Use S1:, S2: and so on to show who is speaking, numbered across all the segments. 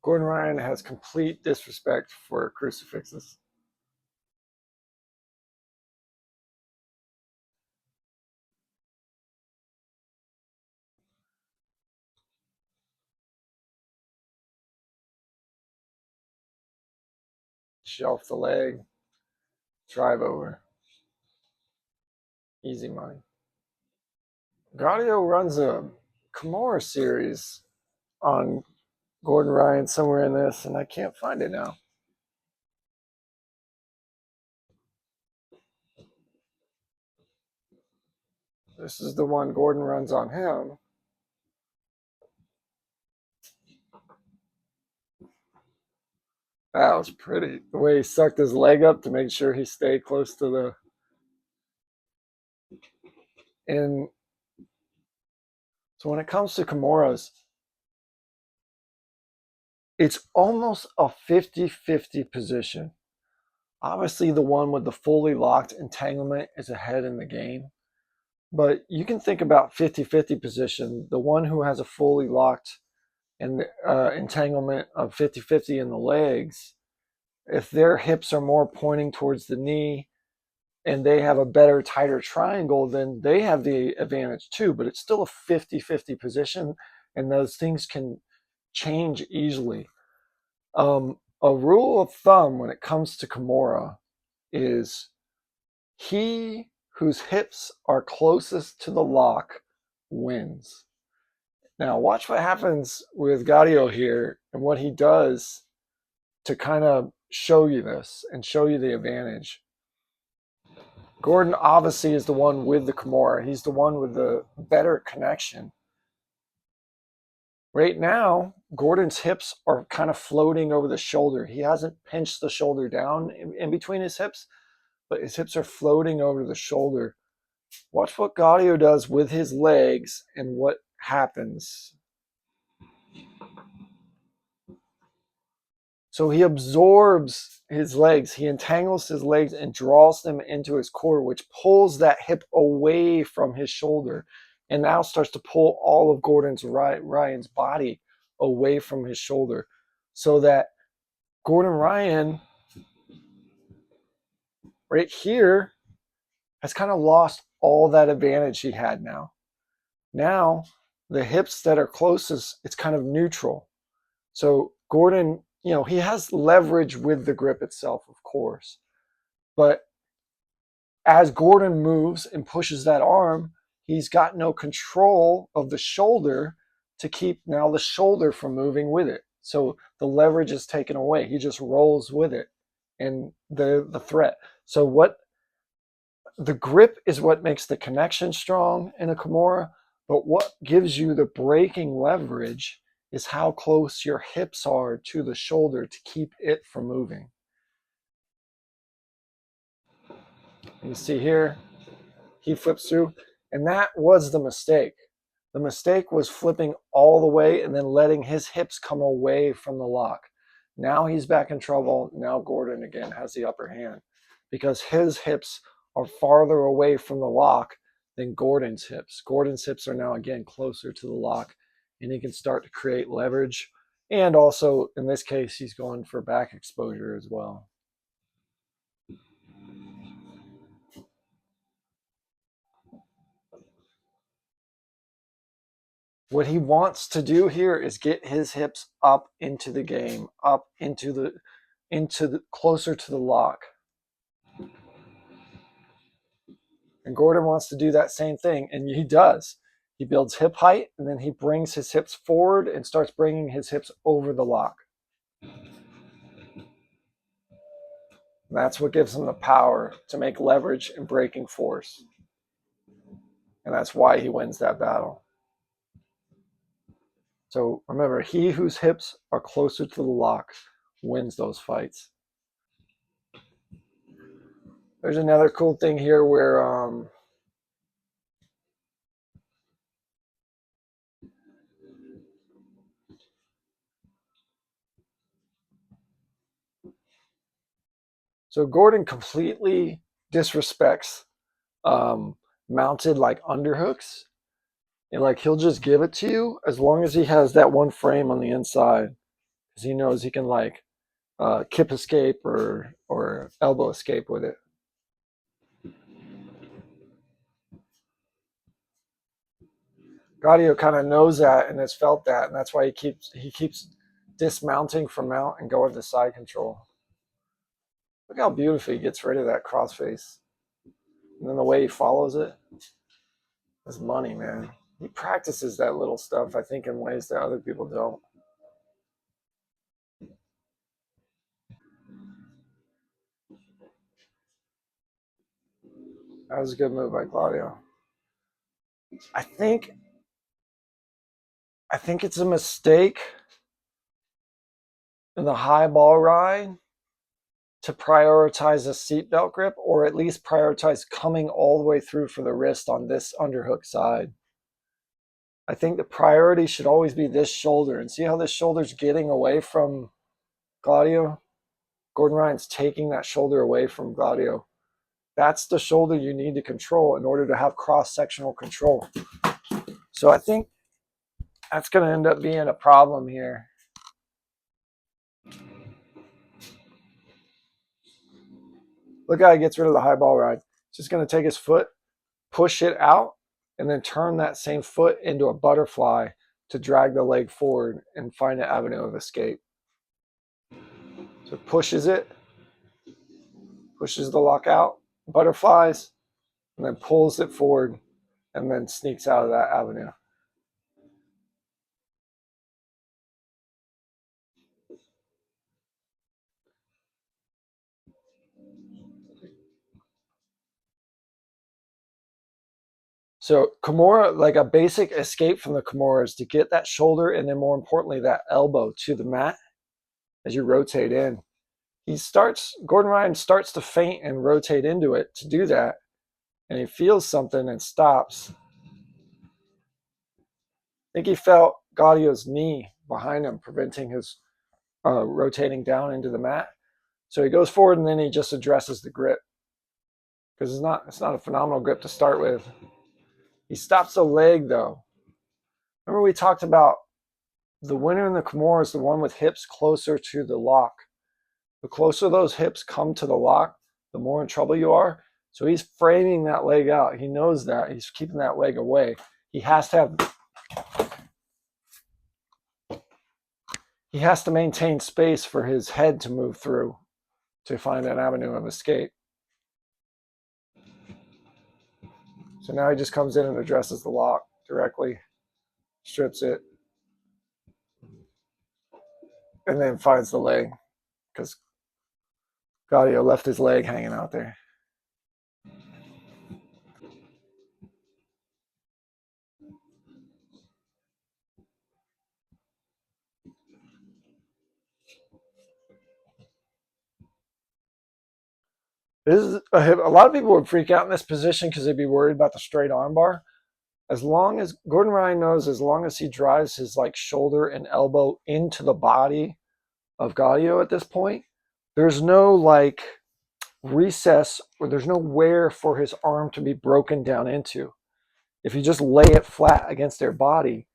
S1: Gordon Ryan has complete disrespect for crucifixes. Shelf the leg, drive over. Easy money. Gaudio runs a Kimura series on Gordon Ryan somewhere in this, and I can't find it now. This is the one Gordon runs on him. That was pretty. The way he sucked his leg up to make sure he stayed close to the. And so when it comes to Kimuras, it's almost a 50-50 position. Obviously, the one with the fully locked entanglement is ahead in the game. But you can think about 50-50 position. The one who has a fully locked and entanglement of 50-50 in the legs, if their hips are more pointing towards the knee and they have a better, tighter triangle, then they have the advantage too. But it's still a 50-50 position, and those things can change easily. A rule of thumb when it comes to Kimura is he whose hips are closest to the lock wins. Now, watch what happens with Gaudio here and what he does to kind of show you this and show you the advantage. Gordon obviously is the one with the Kimura. He's the one with the better connection. Right now, Gordon's hips are kind of floating over the shoulder. He hasn't pinched the shoulder down in between his hips, but his hips are floating over the shoulder. Watch what Gaudio does with his legs and what happens. So he absorbs his legs, he entangles his legs and draws them into his core, which pulls that hip away from his shoulder and now starts to pull all of Ryan's body away from his shoulder, so that Gordon Ryan right here has kind of lost all that advantage he had now. Now the hips that are closest, it's kind of neutral. So Gordon, he has leverage with the grip itself, of course. But as Gordon moves and pushes that arm, he's got no control of the shoulder to keep now the shoulder from moving with it. So the leverage is taken away. He just rolls with it and the threat. So what the grip is what makes the connection strong in a Kimura, but what gives you the breaking leverage is how close your hips are to the shoulder to keep it from moving. And you see here, he flips through, and that was the mistake. The mistake was flipping all the way and then letting his hips come away from the lock. Now he's back in trouble. Now Gordon again has the upper hand because his hips are farther away from the lock than Gordon's hips. Gordon's hips are now again closer to the lock, and he can start to create leverage. And also, in this case, he's going for back exposure as well. What he wants to do here is get his hips up into the game, up into the closer to the lock. And Gordon wants to do that same thing, and he does. He builds hip height, and then he brings his hips forward and starts bringing his hips over the lock. And that's what gives him the power to make leverage and breaking force. And that's why he wins that battle. So remember, he whose hips are closer to the lock wins those fights. There's another cool thing here where so Gordon completely disrespects mounted like underhooks. And like he'll just give it to you as long as he has that one frame on the inside. because he knows he can like kip escape or elbow escape with it. Gaudio kind of knows that and has felt that, and that's why he keeps dismounting from mount and going to side control. Look how beautifully he gets rid of that crossface, and then the way he follows it is money, man. He practices that little stuff, I think, in ways that other people don't. That was a good move by Claudio. I think I think it's a mistake in the high ball ride to prioritize a seatbelt grip, or at least prioritize coming all the way through for the wrist on this underhook side. I think the priority should always be this shoulder. And see how this shoulder's getting away from Gladio? Gordon Ryan's taking that shoulder away from Gladio. That's the shoulder you need to control in order to have cross-sectional control. So I think that's going to end up being a problem here. Look how he gets rid of the high ball ride. He's just going to take his foot, push it out, and then turn that same foot into a butterfly to drag the leg forward and find an avenue of escape. So pushes it, pushes the lock out, butterflies, and then pulls it forward and then sneaks out of that avenue. So Kimura, like a basic escape from the Kimura is to get that shoulder and then more importantly that elbow to the mat as you rotate in. Gordon Ryan starts to feint and rotate into it to do that, and he feels something and stops. I think he felt Gaudio's knee behind him, preventing his rotating down into the mat. So he goes forward and then he just addresses the grip because it's not a phenomenal grip to start with. He stops the leg though. Remember we talked about the winner in the Kimura is the one with hips closer to the lock. The closer those hips come to the lock, the more in trouble you are. So he's framing that leg out. He knows that. He's keeping that leg away. He has to maintain space for his head to move through to find an avenue of escape. So now he just comes in and addresses the lock directly, strips it, and then finds the leg because Gaudio left his leg hanging out there. This is a lot of people would freak out in this position because they'd be worried about the straight armbar. As long as Gordon Ryan knows, as long as he drives his like shoulder and elbow into the body of Gaudio at this point, there's no like recess or there's no where for his arm to be broken down into. If you just lay it flat against their body,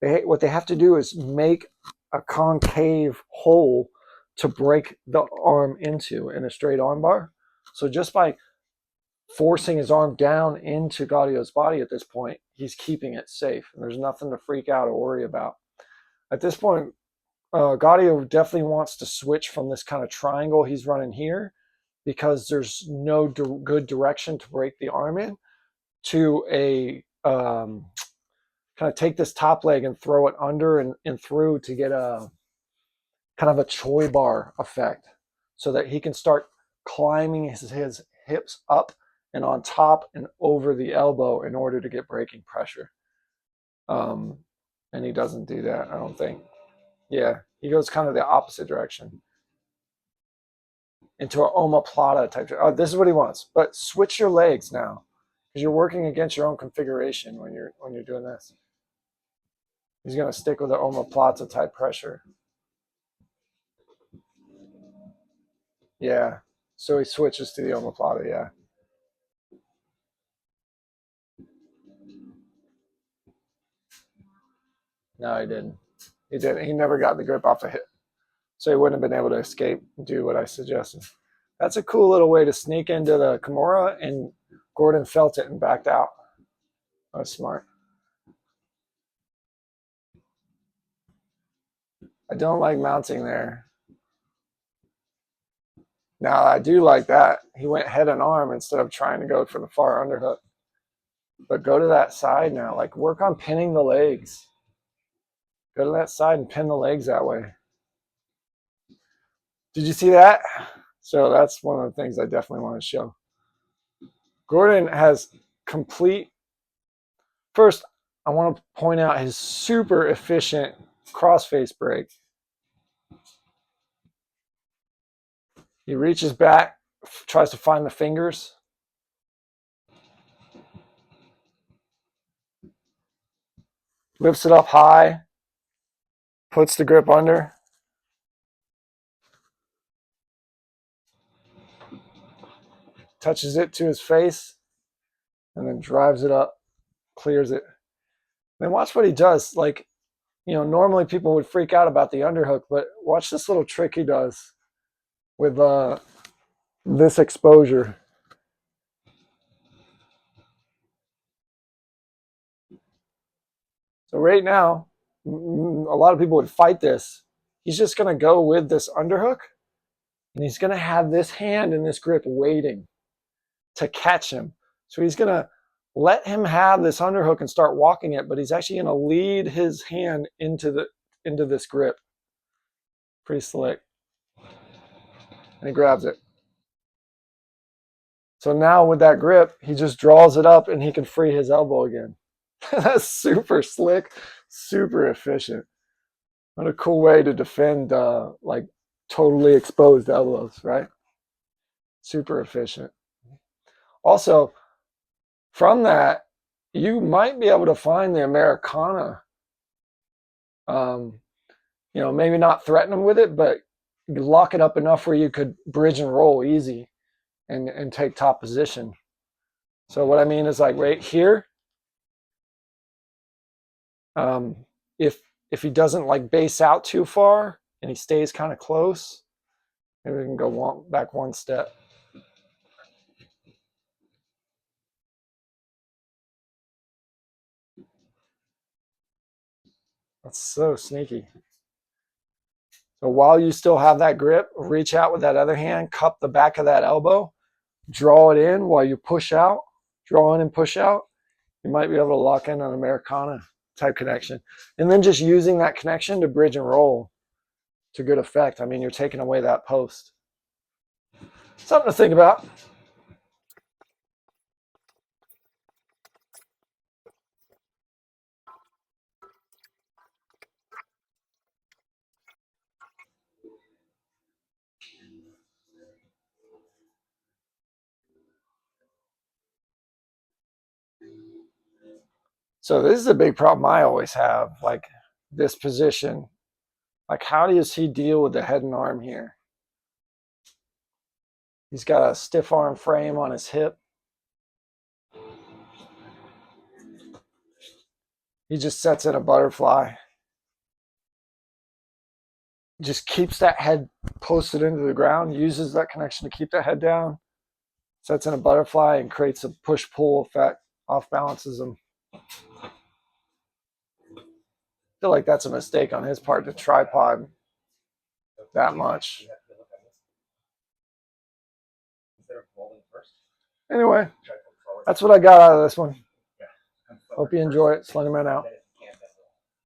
S1: what they have to do is make a concave hole to break the arm into in a straight arm bar. So just by forcing his arm down into Gaudio's body at this point, he's keeping it safe. And there's nothing to freak out or worry about. At this point, Gaudio definitely wants to switch from this kind of triangle he's running here because there's no good direction to break the arm in to a kind of take this top leg and throw it under and through to get a kind of a Choi bar effect so that he can start climbing his hips up and on top and over the elbow in order to get breaking pressure. Um, and he doesn't do that, I don't think. Yeah, he goes kind of the opposite direction into an omoplata type. Oh, this is what he wants. But switch your legs now because you're working against your own configuration when you're doing this. He's going to stick with the omoplata type pressure. Yeah. So he switches to the omoplata. Yeah. No, he didn't. He didn't. He never got the grip off the hip. so he wouldn't have been able to escape and do what I suggested. That's a cool little way to sneak into the Kimura, and Gordon felt it and backed out. That was smart. I don't like mounting there. Now, I do like that. He went head and arm instead of trying to go for the far underhook. But go to that side now. Like, work on pinning the legs. Go to that side and pin the legs that way. Did you see that? So that's one of the things I definitely want to show. Gordon has complete... First, I want to point out his super efficient crossface break. He reaches back, tries to find the fingers. Lifts it up high. Puts the grip under. Touches it to his face. And then drives it up. Clears it. Then watch what he does. Like, you know, normally people would freak out about the underhook, but watch this little trick he does with this exposure. So right now, a lot of people would fight this. He's just going to go with this underhook, and he's going to have this hand in this grip waiting to catch him. So he's going to let him have this underhook and start walking it, but he's actually going to lead his hand into this grip. Pretty slick. And he grabs it. So now with that grip, he just draws it up and he can free his elbow again. That's super slick, super efficient. What a cool way to defend like totally exposed elbows, right? Super efficient. Also, from that, you might be able to find the Americana. You know, maybe not threaten them with it, but lock it up enough where you could bridge and roll easy and take top position. So what I mean is, like, right here, if he doesn't like base out too far and he stays kind of close, maybe we can go back one step. That's so sneaky. So while you still have that grip, reach out with that other hand, cup the back of that elbow, draw it in while you push out, draw in and push out. You might be able to lock in an Americana type connection. And then just using that connection to bridge and roll to good effect. I mean, you're taking away that post. Something to think about. So this is a big problem I always have, like this position. Like, how does he deal with the head and arm here? He's got a stiff arm frame on his hip. He just sets in a butterfly. Just keeps that head posted into the ground, uses that connection to keep that head down, sets in a butterfly, and creates a push-pull effect, off balances him. I feel like that's a mistake on his part to tripod that much. Anyway, that's what I got out of this one. Hope you enjoy it. Slenderman out.